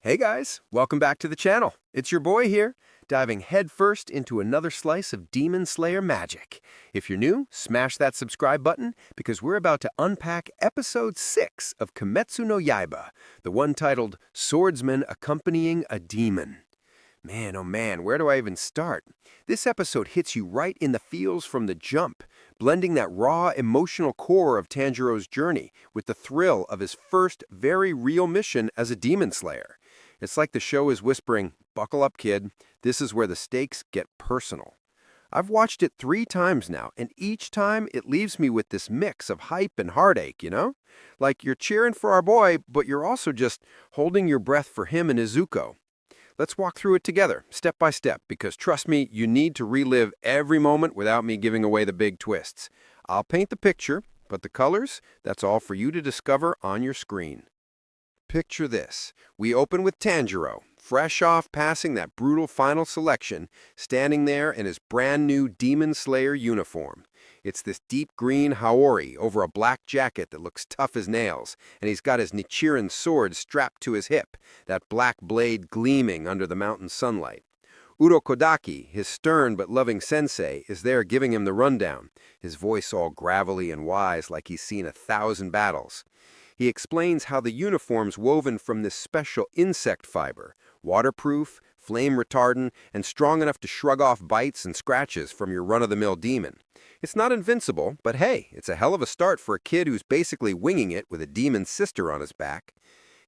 Hey guys, welcome back to the channel. It's your boy here, diving headfirst into another slice of Demon Slayer magic. If you're new, smash that subscribe button because we're about to unpack episode 6 of Kimetsu no Yaiba, the one titled Swordsman Accompanying a Demon. Man, oh man, where do I even start? This episode hits you right in the feels from the jump, blending that raw emotional core of Tanjiro's journey with the thrill of his first very real mission as a demon slayer. It's like the show is whispering, "Buckle up, kid. This is where the stakes get personal." I've watched it 3 times now, and each time it leaves me with this mix of hype and heartache, you know? Like you're cheering for our boy, but you're also just holding your breath for him and Nezuko. Let's walk through it together, step by step, because trust me, you need to relive every moment without me giving away the big twists. I'll paint the picture, but the colors, that's all for you to discover on your screen. Picture this. We open with Tanjiro, fresh off passing that brutal final selection, standing there in his brand new Demon Slayer uniform. It's this deep green haori over a black jacket that looks tough as nails, and he's got his Nichiren sword strapped to his hip, that black blade gleaming under the mountain sunlight. Urokodaki, his stern but loving sensei, is there giving him the rundown, his voice all gravelly and wise like he's seen 1,000 battles. He explains how the uniform's woven from this special insect fiber, waterproof, flame retardant, and strong enough to shrug off bites and scratches from your run-of-the-mill demon. It's not invincible, but hey, it's a hell of a start for a kid who's basically winging it with a demon sister on his back.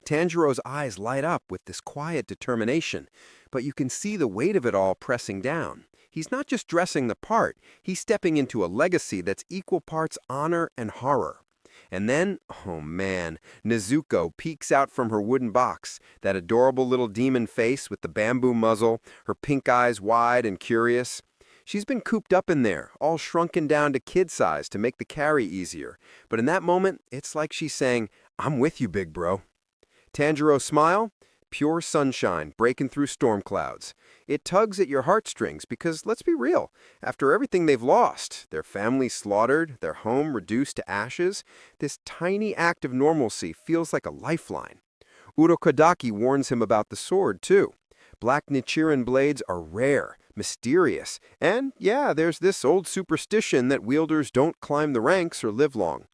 Tanjiro's eyes light up with this quiet determination, but you can see the weight of it all pressing down. He's not just dressing the part, he's stepping into a legacy that's equal parts honor and horror. And then, oh man, Nezuko peeks out from her wooden box, that adorable little demon face with the bamboo muzzle, her pink eyes wide and curious. She's been cooped up in there, all shrunken down to kid size to make the carry easier. But in that moment, it's like she's saying, "I'm with you, big bro." Tanjiro's smile? Pure sunshine breaking through storm clouds. It tugs at your heartstrings because, let's be real, after everything they've lost, their family slaughtered, their home reduced to ashes, this tiny act of normalcy feels like a lifeline. Urokodaki warns him about the sword, too. Black Nichiren blades are rare, mysterious, and yeah, there's this old superstition that wielders don't climb the ranks or live long.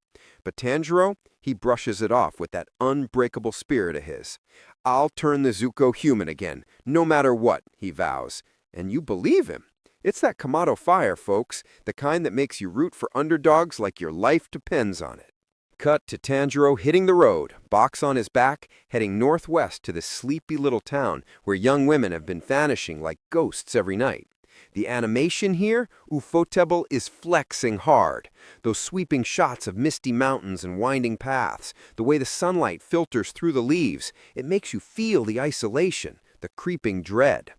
But Tanjiro, he brushes it off with that unbreakable spirit of his. "I'll turn Nezuko human again, no matter what," he vows. And you believe him. It's that Kamado fire, folks, the kind that makes you root for underdogs like your life depends on it. Cut to Tanjiro hitting the road, box on his back, heading northwest to this sleepy little town where young women have been vanishing like ghosts every night. The animation here, Ufotable, is flexing hard. Those sweeping shots of misty mountains and winding paths, the way the sunlight filters through the leaves, it makes you feel the isolation, the creeping dread.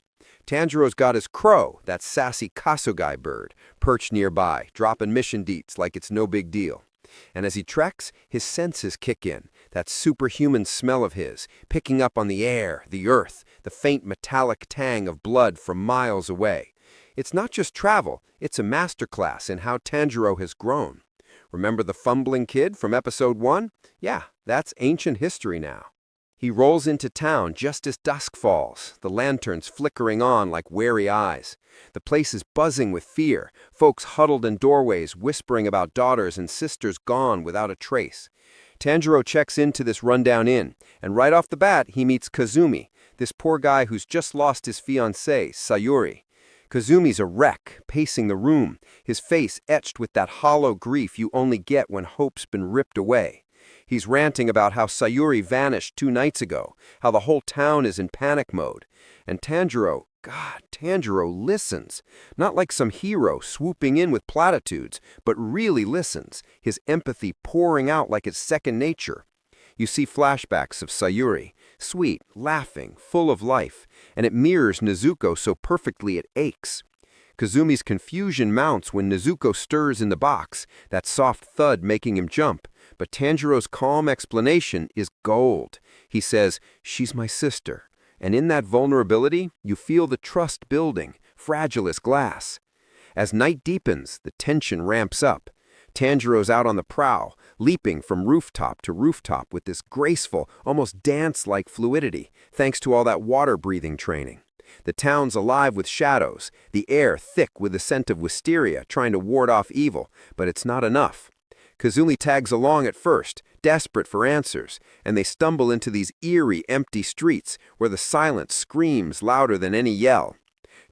Tanjiro's got his crow, that sassy Kasugai bird, perched nearby, dropping mission deets like it's no big deal. And as he treks, his senses kick in, that superhuman smell of his, picking up on the air, the earth, the faint metallic tang of blood from miles away. It's not just travel, it's a masterclass in how Tanjiro has grown. Remember the fumbling kid from episode 1? Yeah, that's ancient history now. He rolls into town just as dusk falls, the lanterns flickering on like wary eyes. The place is buzzing with fear, folks huddled in doorways whispering about daughters and sisters gone without a trace. Tanjiro checks into this rundown inn, and right off the bat he meets Kazumi, this poor guy who's just lost his fiancée, Sayuri. Kazumi's a wreck, pacing the room, his face etched with that hollow grief you only get when hope's been ripped away. He's ranting about how Sayuri vanished 2 nights ago, how the whole town is in panic mode. And Tanjiro, God, Tanjiro listens. Not like some hero swooping in with platitudes, but really listens, his empathy pouring out like it's second nature. You see flashbacks of Sayuri, sweet, laughing, full of life, and it mirrors Nezuko so perfectly it aches. Kazumi's confusion mounts when Nezuko stirs in the box, that soft thud making him jump, but Tanjiro's calm explanation is gold. He says, "She's my sister," and in that vulnerability, you feel the trust building, fragile as glass. As night deepens, the tension ramps up. Tanjiro's out on the prowl, leaping from rooftop to rooftop with this graceful, almost dance-like fluidity, thanks to all that water-breathing training. The town's alive with shadows, the air thick with the scent of wisteria trying to ward off evil, but it's not enough. Kazumi tags along at first, desperate for answers, and they stumble into these eerie, empty streets where the silence screams louder than any yell.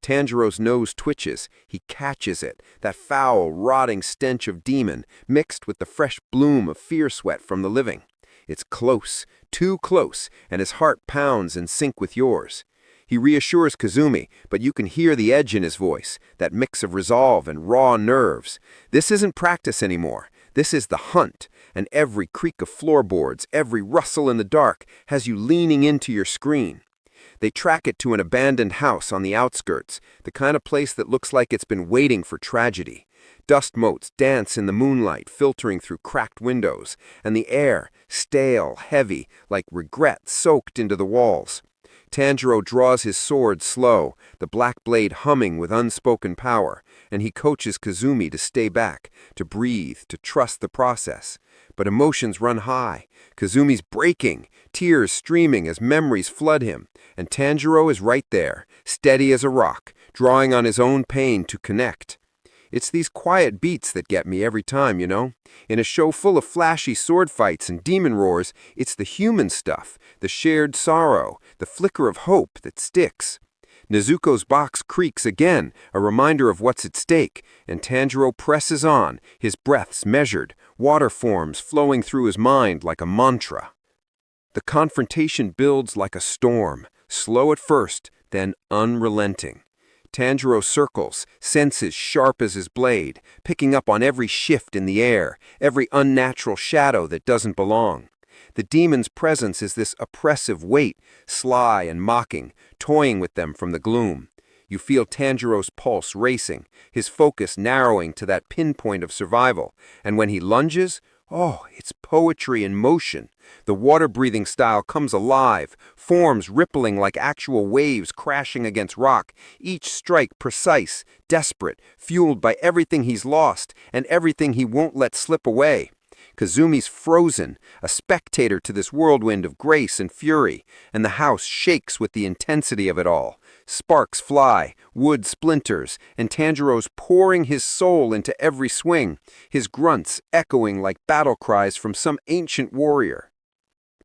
Tanjiro's nose twitches. He catches it, that foul, rotting stench of demon, mixed with the fresh bloom of fear sweat from the living. It's close, too close, and his heart pounds in sync with yours. He reassures Kazumi, but you can hear the edge in his voice, that mix of resolve and raw nerves. This isn't practice anymore. This is the hunt, and every creak of floorboards, every rustle in the dark has you leaning into your screen. They track it to an abandoned house on the outskirts, the kind of place that looks like it's been waiting for tragedy. Dust motes dance in the moonlight, filtering through cracked windows, and the air, stale, heavy, like regret soaked into the walls. Tanjiro draws his sword slow, the black blade humming with unspoken power, and he coaches Kazumi to stay back, to breathe, to trust the process. But emotions run high. Kazumi's breaking, tears streaming as memories flood him, and Tanjiro is right there, steady as a rock, drawing on his own pain to connect. It's these quiet beats that get me every time, you know? In a show full of flashy sword fights and demon roars, it's the human stuff, the shared sorrow, the flicker of hope that sticks. Nezuko's box creaks again, a reminder of what's at stake, and Tanjiro presses on, his breaths measured, water forms flowing through his mind like a mantra. The confrontation builds like a storm, slow at first, then unrelenting. Tanjiro circles, senses sharp as his blade, picking up on every shift in the air, every unnatural shadow that doesn't belong. The demon's presence is this oppressive weight, sly and mocking, toying with them from the gloom. You feel Tanjiro's pulse racing, his focus narrowing to that pinpoint of survival, and when he lunges, oh, it's poetry in motion. The water-breathing style comes alive, forms rippling like actual waves crashing against rock, each strike precise, desperate, fueled by everything he's lost and everything he won't let slip away. Kazumi's frozen, a spectator to this whirlwind of grace and fury, and the house shakes with the intensity of it all. Sparks fly, wood splinters, and Tanjiro's pouring his soul into every swing, his grunts echoing like battle cries from some ancient warrior.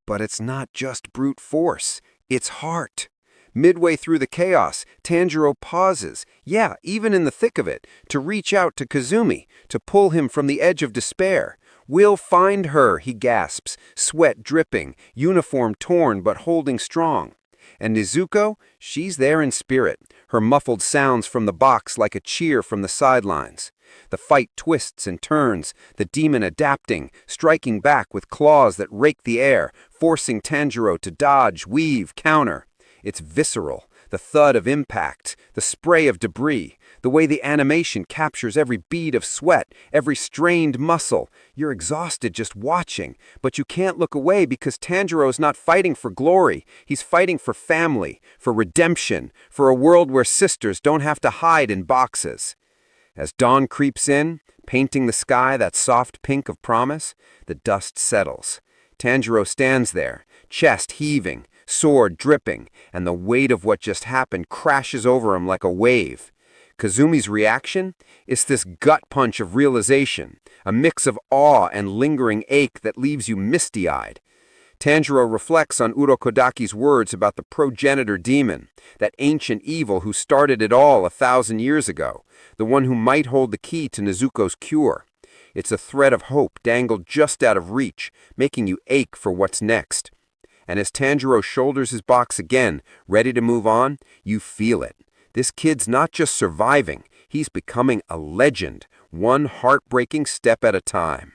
But it's not just brute force, it's heart. Midway through the chaos, Tanjiro pauses, yeah, even in the thick of it, to reach out to Kazumi, to pull him from the edge of despair. "We'll find her," he gasps, sweat dripping, uniform torn but holding strong. And Nezuko, she's there in spirit, her muffled sounds from the box like a cheer from the sidelines. The fight twists and turns, the demon adapting, striking back with claws that rake the air, forcing Tanjiro to dodge, weave, counter. It's visceral, the thud of impact, the spray of debris, the way the animation captures every bead of sweat, every strained muscle. You're exhausted just watching, but you can't look away because Tanjiro's not fighting for glory. He's fighting for family, for redemption, for a world where sisters don't have to hide in boxes. As dawn creeps in, painting the sky that soft pink of promise, the dust settles. Tanjiro stands there, chest heaving, sword dripping, and the weight of what just happened crashes over him like a wave. Kazumi's reaction is this gut punch of realization, a mix of awe and lingering ache that leaves you misty-eyed. Tanjiro reflects on Urokodaki's words about the progenitor demon, that ancient evil who started it all 1,000 years ago, the one who might hold the key to Nezuko's cure. It's a thread of hope dangled just out of reach, making you ache for what's next. And as Tanjiro shoulders his box again, ready to move on, you feel it. This kid's not just surviving, he's becoming a legend, one heartbreaking step at a time.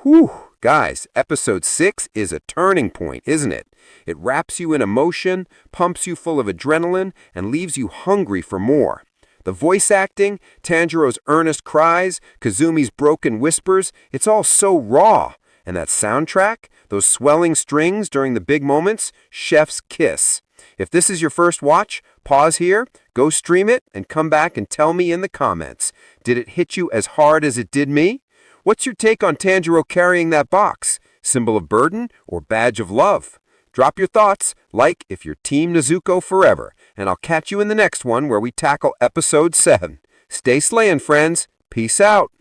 Whew, guys, episode 6 is a turning point, isn't it? It wraps you in emotion, pumps you full of adrenaline, and leaves you hungry for more. The voice acting, Tanjiro's earnest cries, Kazumi's broken whispers, it's all so raw. And that soundtrack, those swelling strings during the big moments, chef's kiss. If this is your first watch, pause here, go stream it, and come back and tell me in the comments. Did it hit you as hard as it did me? What's your take on Tanjiro carrying that box? Symbol of burden or badge of love? Drop your thoughts, like if you're Team Nezuko forever, and I'll catch you in the next one where we tackle Episode 7. Stay slaying, friends. Peace out.